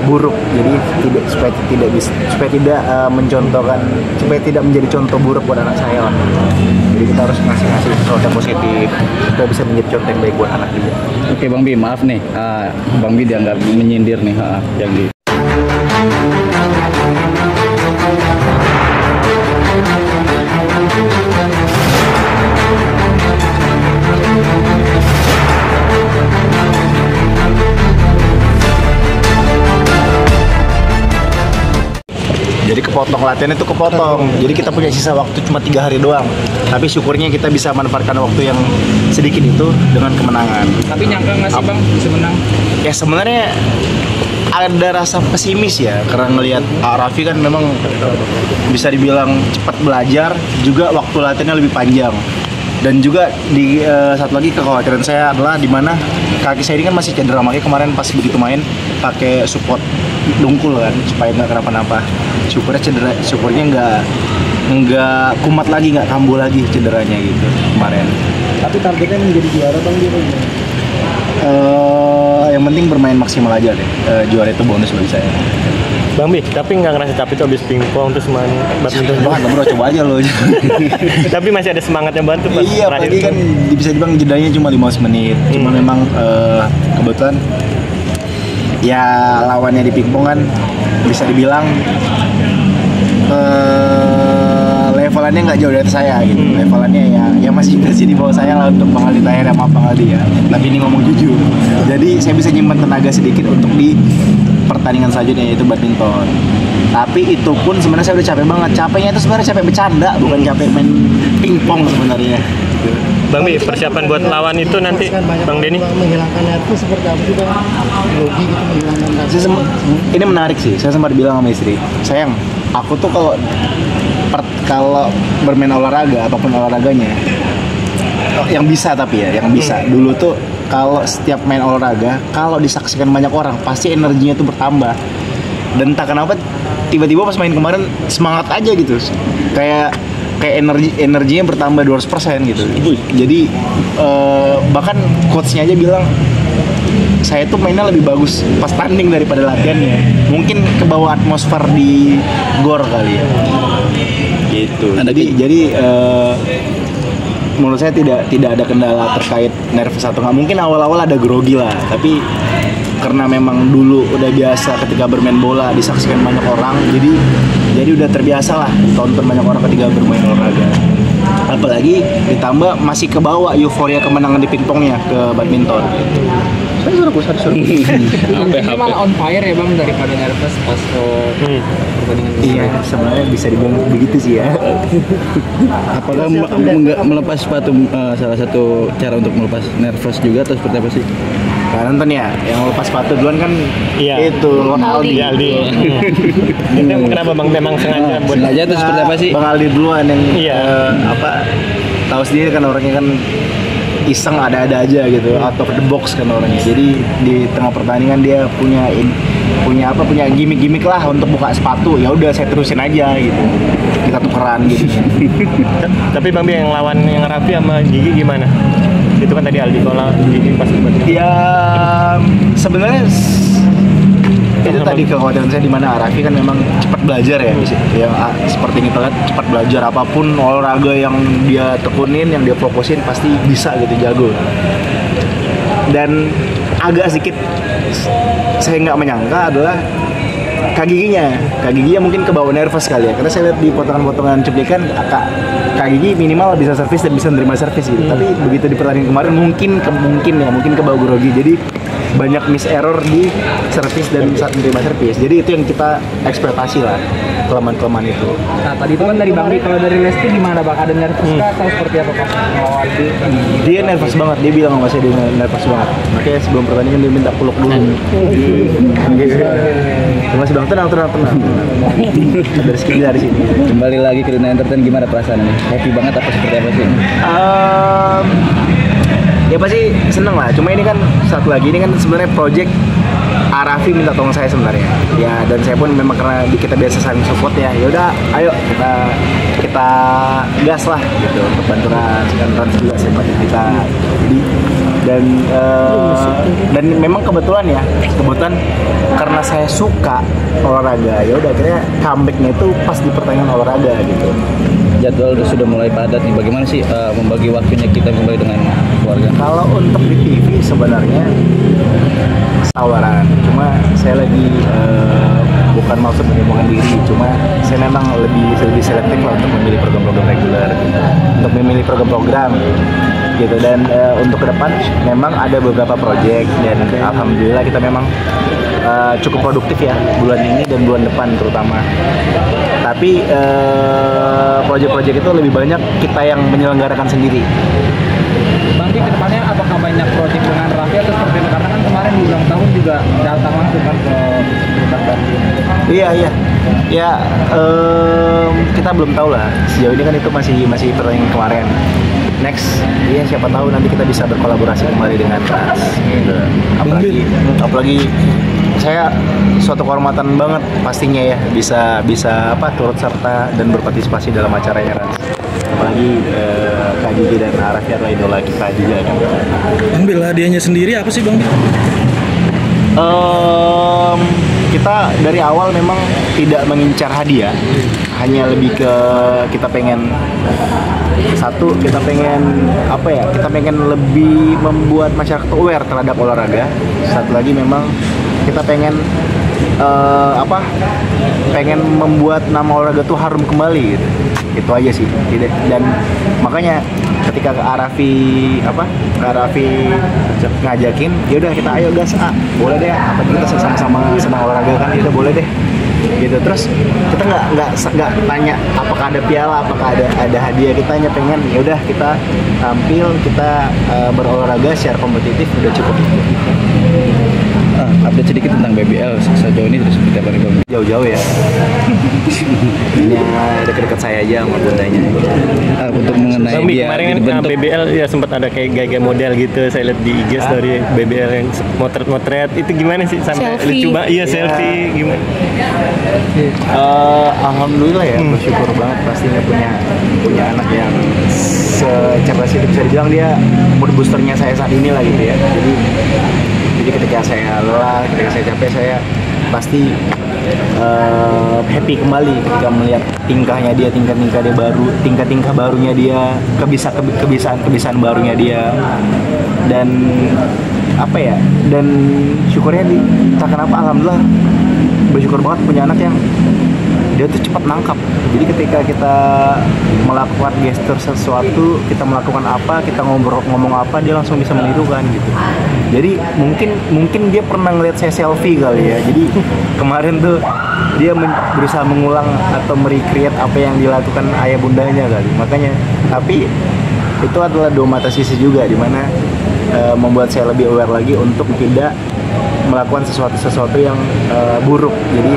buruk. Jadi supaya tidak mencontohkan, supaya tidak menjadi contoh buruk buat anak saya lah. Jadi kita harus ngasih sesuatu yang positif supaya bisa menjadi contoh yang baik buat anak juga. Oke Bang Bi, maaf nih, Bang Bi dianggap menyindir nih yang di. Jadi kepotong latihannya itu kepotong. Jadi kita punya sisa waktu cuma 3 hari doang. Tapi syukurnya kita bisa manfaatkan waktu yang sedikit itu dengan kemenangan. Tapi nyangka nggak sih Bang bisa menang? Ya sebenarnya ada rasa pesimis ya, karena ngelihat Raffi kan memang bisa dibilang cepat belajar, juga waktu latihannya lebih panjang. Dan juga di satu lagi kekhawatiran saya adalah di mana kaki saya ini kan masih cedera, makanya kemarin pas begitu main pakai support dungkul kan supaya nggak kenapa-napa. Syukurnya nggak kumat lagi, nggak kambuh lagi cederanya gitu kemarin. Tapi targetnya menjadi juara Bang Bi. Yang penting bermain maksimal aja deh. Juara itu bonus bagi saya. Bang Bi, tapi nggak ngerasa capek tuh habis pingpong terus main badminton Banget bro, coba aja lo. tapi masih ada semangatnya bantu pas Iya, tadi kan bisa dibilang jedanya cuma 15 menit. Cuma memang kebetulan ya lawannya di pingpong kan bisa dibilang levelannya nggak jauh dari saya gitu. Levelannya ya masih di bawah saya lah untuk Bang Aldi Tahir sama Bang Aldi ya. Tapi ini ngomong jujur. Jadi saya bisa nyimpan tenaga sedikit untuk di pertandingan selanjutnya, yaitu badminton. Tapi itu pun sebenarnya saya udah capek banget. Capeknya itu sebenarnya capek bercanda, bukan capek main pingpong sebenarnya. Bang Bi, persiapan buat lawan itu nanti Bang Denny menghilangkan itu seperti apa sih Bang? Logi gitu menghilangkan Ini menarik sih. Saya sempat bilang sama istri, sayang, aku tuh kalau bermain olahraga apapun olahraganya, yang bisa dulu tuh kalau setiap main olahraga, kalau disaksikan banyak orang pasti energinya tuh bertambah. Dan entah kenapa tiba-tiba pas main kemarin semangat aja gitu, kayak energinya bertambah 200% gitu. Jadi bahkan coachnya aja bilang saya tuh mainnya lebih bagus pas tanding daripada latihannya. Mungkin kebawa atmosfer di gor kali ya gitu. Jadi menurut saya tidak ada kendala terkait nervous atau nggak. Mungkin awal-awal ada grogi lah, tapi karena memang dulu udah biasa ketika bermain bola disaksikan banyak orang, jadi udah terbiasa lah tonton banyak orang ketika bermain olahraga. Apalagi ditambah masih kebawa euforia kemenangan di pingpongnya ke badminton. Ini malah on fire ya Bang daripada nervous pas pertandingan. Iya, sebenarnya bisa dibilang begitu sih ya. Apakah melepas sepatu salah satu cara untuk melepas nervous juga atau seperti apa sih? Nah, nonton ya, yang lepas sepatu duluan kan itu Aldi. Itu kenapa Bang, memang sengaja buat Sengaja itu seperti apa sih? Bang Aldi duluan yang tahu sendiri kan orangnya kan iseng ada-ada aja gitu, out of the box kan orangnya. Jadi di tengah pertandingan dia punya gimmick-gimmick lah untuk buka sepatu. Ya udah saya terusin aja gitu. Kita tukeran gitu. Tapi Bang Bi, yang lawan yang Raffi sama Gigi gimana? Itu kan tadi Aldi kalau Gigi pas badminton. Ya sebenarnya itu tadi kekhawatiran saya, di mana Raffi kan memang cepat belajar ya, seperti yang kita lihat cepat belajar, apapun olahraga yang dia tekunin, yang dia fokusin pasti bisa gitu, jago. Dan agak sedikit saya nggak menyangka adalah Kak Giginya mungkin kebawa nervous kali ya, karena saya lihat di potongan-potongan cuplikan Kak Gigi minimal bisa servis dan bisa menerima servis gitu. Tapi begitu di pertandingan kemarin mungkin kebawa grogi, jadi banyak miss error di servis dan saat menerima servis. Jadi itu yang kita ekspektasi lah, kelemahan itu. Nah tadi itu kan dari Bang Bi, kalau dari Lesti gimana Bang? Ada nervous kah atau seperti apa Pak? Dia nervous banget, dia bilang sama saya dia nervous banget. Makanya sebelum pertandingan dia minta peluk dulu. Cuma bilang tenang. Dari sini. Kembali lagi ke dunia entertain, gimana perasaannya? Happy banget apa seperti apa sih? Ya pasti seneng lah. Cuma ini kan satu lagi, ini kan sebenarnya project Arafi minta tolong saya sebenarnya. Ya, dan saya pun memang karena kita biasa saling support ya. Ya udah, ayo kita gas lah gitu untuk bantu Rans juga simpati kita. Jadi dan memang kebetulan karena saya suka olahraga, ya udah akhirnya comebacknya itu pas di pertandingan olahraga gitu. Jadwal sudah mulai padat nih. Bagaimana sih membagi waktunya kita kembali dengan keluarga? Kalau untuk di TV sebenarnya tawaran, cuma saya lagi bukan maksud menyembuhkan diri, cuma saya memang lebih selektif lah untuk memilih program-program reguler gitu. Untuk memilih program-program gitu, dan untuk ke depan memang ada beberapa proyek dan alhamdulillah kita memang cukup produktif ya bulan ini dan bulan depan terutama. Tapi proyek-proyek itu lebih banyak kita yang menyelenggarakan sendiri. Bang Bi, kedepannya apakah banyak proyek dengan Raffi atau seperti itu? Karena kan kemarin di ulang tahun juga datang langsung kan ke Kota Bandung. Iya. Ya, kita belum tahu lah. Sejauh ini kan itu masih pertandingan kemarin. Next, ya siapa tahu nanti kita bisa berkolaborasi kembali dengan Rans. Gitu. Apalagi saya suatu kehormatan banget pastinya ya bisa turut serta dan berpartisipasi dalam acaranya Rans. Apalagi Kak Gigi dan Arafi adalah idola kita juga kan. Bang Bil, hadiahnya sendiri apa sih Bang Bil? Kita dari awal memang tidak mengincar hadiah, hanya lebih ke kita pengen lebih membuat masyarakat aware terhadap olahraga. Satu lagi memang kita pengen pengen membuat nama olahraga tuh harum kembali gitu. Itu aja sih. Dan makanya ketika Kak Arafi ngajakin, ya udah kita ayo gas, boleh deh, apa kita sama-sama senang olahraga kan, itu boleh deh gitu. Terus kita nggak tanya apakah ada piala, apakah ada hadiah, kita hanya pengen ya udah kita tampil, kita berolahraga secara kompetitif udah cukup. Update sedikit tentang BBL sejauh ini terus seperti apa nih Bang? Jauh-jauh ya. Hanya dekat-dekat saya aja sama bundanya. Untuk mengenai Bang Bi, dia kemarin kan dibentuk BBL ya sempat ada kayak gaya model gitu, saya lihat di IG story BBL yang motret itu gimana sih sampai Selfie. lucu banget, iya selfie gimana? Alhamdulillah ya, bersyukur banget pastinya punya anak yang secerdas itu, bisa dibilang dia mood boosternya saya saat ini lah gitu ya. Jadi ketika saya lelah, ketika saya capek, saya pasti happy kembali ketika melihat tingkahnya dia, tingkah barunya dia, kebiasaan barunya dia, dan dan syukurnya entah kenapa alhamdulillah bersyukur banget punya anak yang dia tuh cepat nangkap. Jadi ketika kita melakukan gestur sesuatu, kita melakukan apa, kita ngomong apa, dia langsung bisa menirukan gitu. Jadi mungkin dia pernah ngeliat saya selfie kali ya. Jadi kemarin tuh dia berusaha mengulang atau merecreate apa yang dilakukan ayah bundanya kali. Makanya, tapi itu adalah dua mata sisi juga, dimana membuat saya lebih aware lagi untuk tidak melakukan sesuatu yang buruk. Jadi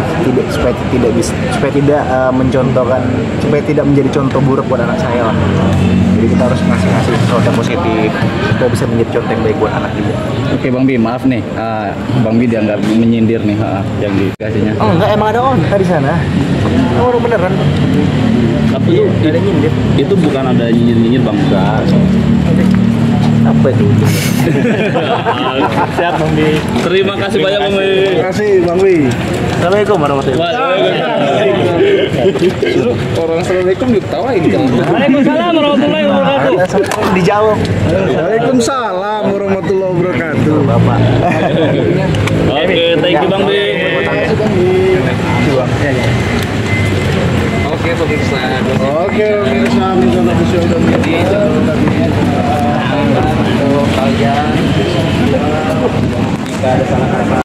supaya tidak menjadi contoh buruk buat anak saya. Jadi kita harus ngasih sesuatu yang positif supaya bisa menjadi contoh yang baik buat anak juga. Oke Bang Bi, maaf nih, Bang Bi dianggap menyindir nih yang dikasihnya. Oh enggak, emang ada onta di sana. Oh beneran. Tapi ada nyindir. itu bukan ada nyinyir Bang, enggak. Apa itu? Siap Bang Bi. Terima kasih banyak Bang Bi. Terima kasih Bang Wi. Assalamualaikum warahmatullahi wabarakatuh. Orang assalamualaikum diketawain kan. Waalaikumsalam warahmatullahi wabarakatuh. Dijawab. Waalaikumsalam warahmatullahi wabarakatuh. Bapak. Oke, thank you Bang Bi. Oke, pemirsa. Oke, sampai jumpa di show dan Kalian jika ada salah kata